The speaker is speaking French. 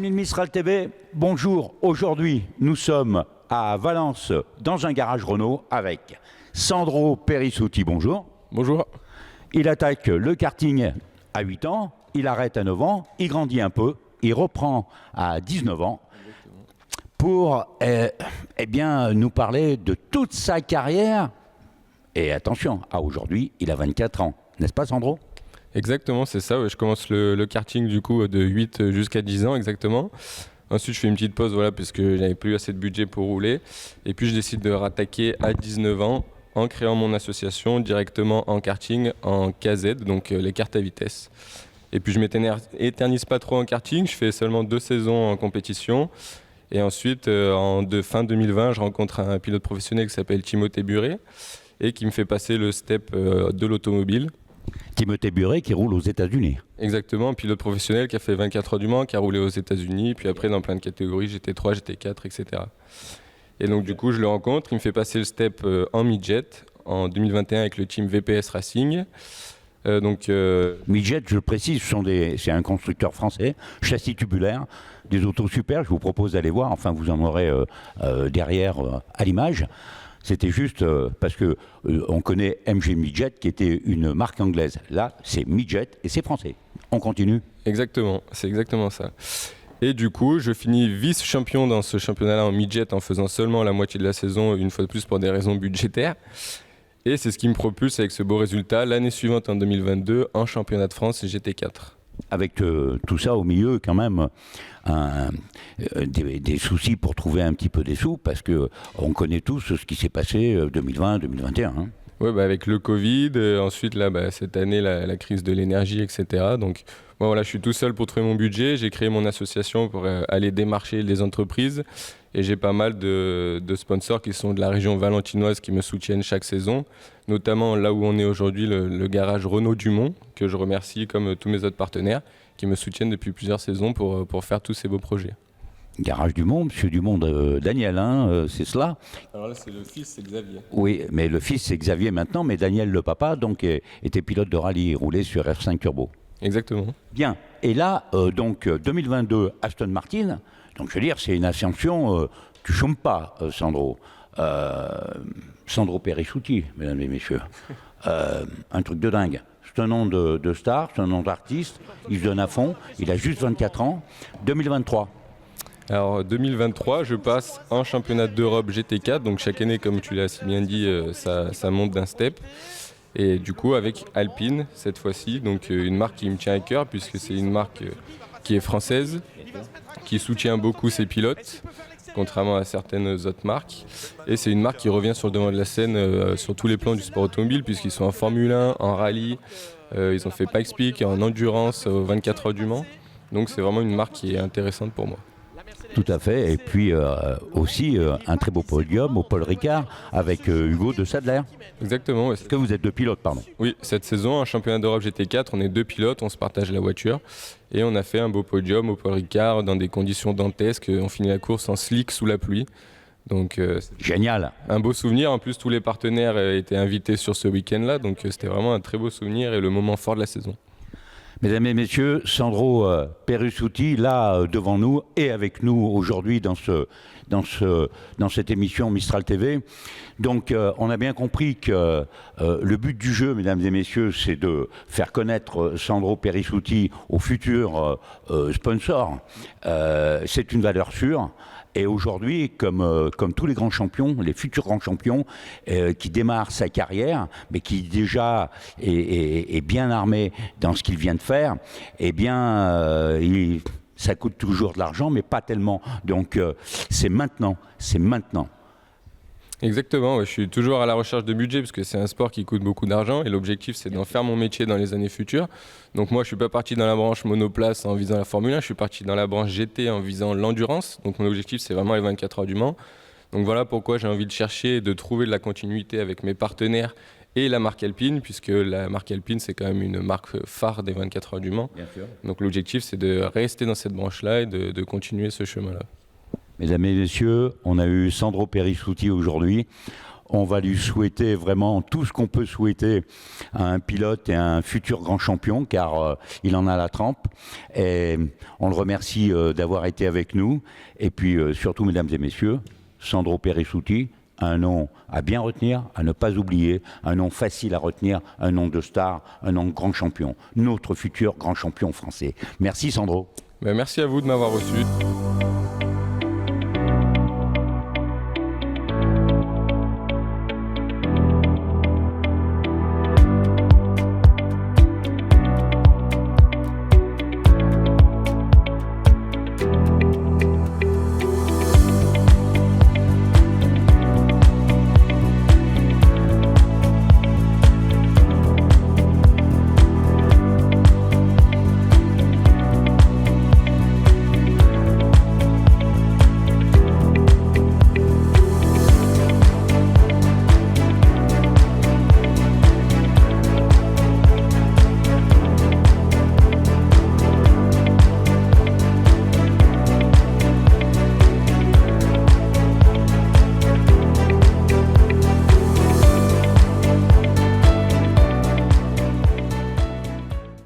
amis de Mistral TV, bonjour. Aujourd'hui, nous sommes à Valence, dans un garage Renault, avec Sandro Perissotti. Bonjour. Bonjour. Il attaque le karting à 8 ans, il arrête à 9 ans, il grandit un peu, il reprend à 19 ans pour bien, nous parler de toute sa carrière. Et attention, aujourd'hui, il a 24 ans. N'est-ce pas, Sandro ? Exactement, c'est ça. Ouais. Je commence le karting du coup de 8 jusqu'à 10 ans exactement. Ensuite, je fais une petite pause puisque je n'avais plus assez de budget pour rouler. Et puis, je décide de rattaquer à 19 ans en créant mon association directement en karting, en KZ, donc les cartes à vitesse. Et puis, je m'éternise pas trop en karting. Je fais seulement 2 saisons en compétition. Et ensuite, fin 2020, je rencontre un pilote professionnel qui s'appelle Timothée Buret et qui me fait passer le step de l'automobile. Timothée Buret qui roule aux États-Unis. Exactement, un pilote professionnel qui a fait 24 heures du Mans, qui a roulé aux États-Unis, puis après dans plein de catégories, GT3, GT4, etc. Et donc du coup, je le rencontre, il me fait passer le step en midget en 2021 avec le team VPS Racing. Midget, je le précise, c'est un constructeur français, châssis tubulaire, des autos super. Je vous propose d'aller voir, enfin vous en aurez derrière à l'image. C'était juste parce que on connaît MG Midget qui était une marque anglaise. Là, c'est Midget et c'est français. On continue. Exactement, c'est exactement ça. Et du coup, je finis vice-champion dans ce championnat-là en midget en faisant seulement la moitié de la saison, une fois de plus pour des raisons budgétaires. Et c'est ce qui me propulse avec ce beau résultat l'année suivante en 2022 en championnat de France GT4. Avec tout ça au milieu, quand même, des soucis pour trouver un petit peu des sous, parce qu'on connaît tous ce qui s'est passé 2020-2021. Hein. Oui, avec le Covid, ensuite là, cette année, la crise de l'énergie, etc. Donc voilà, je suis tout seul pour trouver mon budget. J'ai créé mon association pour aller démarcher les entreprises. Et j'ai pas mal de sponsors qui sont de la région valentinoise qui me soutiennent chaque saison, notamment là où on est aujourd'hui, le garage Renault Dumont, que je remercie comme tous mes autres partenaires, qui me soutiennent depuis plusieurs saisons pour faire tous ces beaux projets. Garage Dumont, monsieur Dumont, Daniel, hein, c'est cela ? Alors là, c'est le fils, c'est Xavier. Oui, mais le fils, c'est Xavier maintenant, mais Daniel, le papa, donc, était pilote de rallye, il roulait sur F5 Turbo. Exactement. Bien, et là, 2022, Aston Martin. Donc, je veux dire, c'est une ascension, tu chômes pas, Sandro. Sandro Perissotti, mesdames et messieurs. Un truc de dingue. C'est un nom de star, c'est un nom d'artiste. Il se donne à fond. Il a juste 24 ans. 2023. Alors, 2023, je passe en championnat d'Europe GT4. Donc, chaque année, comme tu l'as si bien dit, ça monte d'un step. Et du coup, avec Alpine, cette fois-ci, donc une marque qui me tient à cœur, puisque c'est une marque qui est française, qui soutient beaucoup ses pilotes, contrairement à certaines autres marques. Et c'est une marque qui revient sur le devant de la scène sur tous les plans du sport automobile, puisqu'ils sont en Formule 1, en rallye, ils ont fait Pikes Peak, en endurance aux 24 heures du Mans. Donc c'est vraiment une marque qui est intéressante pour moi. Tout à fait. Et puis aussi un très beau podium au Paul Ricard avec Hugo de Sadler. Exactement. Ouais. Est-ce que vous êtes 2 pilotes, pardon ? Oui, cette saison, en championnat d'Europe GT4, on est 2 pilotes, on se partage la voiture. Et on a fait un beau podium au Paul Ricard dans des conditions dantesques. On finit la course en slick sous la pluie. Donc, génial. Un beau souvenir. En plus, tous les partenaires étaient invités sur ce week-end-là. Donc c'était vraiment un très beau souvenir et le moment fort de la saison. Mesdames et messieurs, Sandro Perissotti, là devant nous et avec nous aujourd'hui dans cette émission Mistral TV. Donc on a bien compris que le but du jeu, mesdames et messieurs, c'est de faire connaître Sandro Perissotti aux futurs sponsors. C'est une valeur sûre. Et aujourd'hui, comme tous les grands champions, les futurs grands champions qui démarrent sa carrière, mais qui déjà est bien armé dans ce qu'il vient de faire, eh bien, ça coûte toujours de l'argent, mais pas tellement. Donc, c'est maintenant. Exactement, ouais, je suis toujours à la recherche de budget parce que c'est un sport qui coûte beaucoup d'argent et l'objectif c'est d'en faire mon métier dans les années futures. Donc moi je suis pas parti dans la branche monoplace en visant la Formule 1, je suis parti dans la branche GT en visant l'endurance. Donc mon objectif c'est vraiment les 24 heures du Mans. Donc voilà pourquoi j'ai envie de chercher et de trouver de la continuité avec mes partenaires et la marque Alpine, puisque la marque Alpine c'est quand même une marque phare des 24 heures du Mans. Bien sûr. Donc l'objectif c'est de rester dans cette branche-là et de continuer ce chemin-là. Mesdames et messieurs, on a eu Sandro Perissotti aujourd'hui. On va lui souhaiter vraiment tout ce qu'on peut souhaiter à un pilote et à un futur grand champion, car il en a la trempe. Et on le remercie d'avoir été avec nous. Et puis surtout, mesdames et messieurs, Sandro Perissuti, un nom à bien retenir, à ne pas oublier, un nom facile à retenir, un nom de star, un nom de grand champion, notre futur grand champion français. Merci Sandro. Merci à vous de m'avoir reçu.